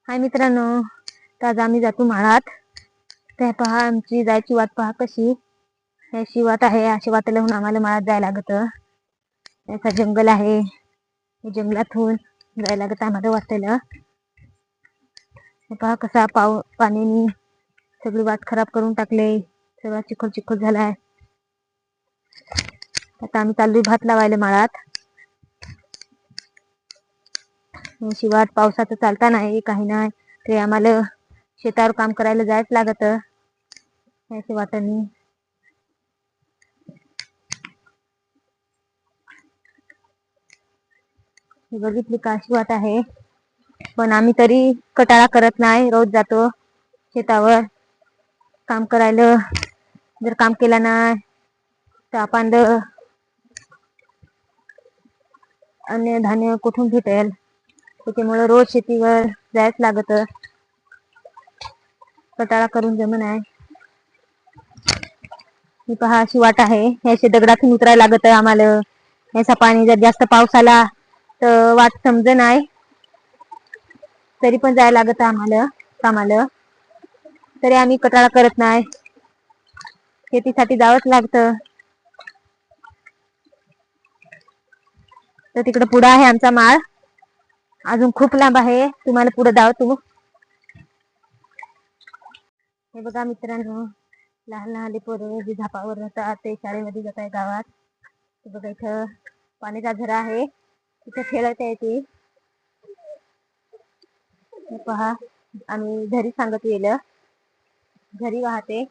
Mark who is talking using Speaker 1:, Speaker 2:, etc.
Speaker 1: हाय मित्रांनो, तर आज आम्ही जातो माळात. ते पहा आमची जायची वाट पहा कशी. अशी वाट आहे, अशी वाट लावून आम्हाला माळात जायला लागत. याचा जंगल आहे, जंगलातून जायला लागत आम्हाला वाटेला. पहा कसा पाण्याने सगळी वाट खराब करून टाकले. सगळा चिखल चिखल झालाय. आता आम्ही चाललोय भात लावायला माळात. अशी वाट पावसाचं चालता नाही, काही नाही. ते आम्हाला शेतावर काम करायला जायच लागत. याची वाटणी बघितली का अशी वाट आहे. पण आम्ही तरी कटाळा करत नाही, रोज जातो शेतावर काम करायला. जर काम केला नाही तर आपण अन्य धान्य कुठून भेटेल. त्याच्यामुळे रोज शेतीवर जायच लागत. कटाळा करून जमन आहे. ही पहा अशी वाट आहे. याशी दगडातून उतरायला लागत आम्हाला. याचा पाणी जर जास्त पाऊस आला तर वाट समज नाही, तरी पण जायला लागत आम्हाला कामाला. तरी आम्ही कटाळा करत नाही, शेतीसाठी जावंच लागत. तर तिकडे पुढे आहे आमचा माळ. अजून खूप लांब आहे, तुम्हाला पुढे दावतो. हे बघा मित्रांनो, लहान लहान पोरं जे झापावर राहतात ते शाळेमध्ये जात आहे गावात. बघा इथं पाण्याचा झरा आहे, इथं खेळत आहे ते. पहा आम्ही घरी सांगत गेलं, घरी वाहते.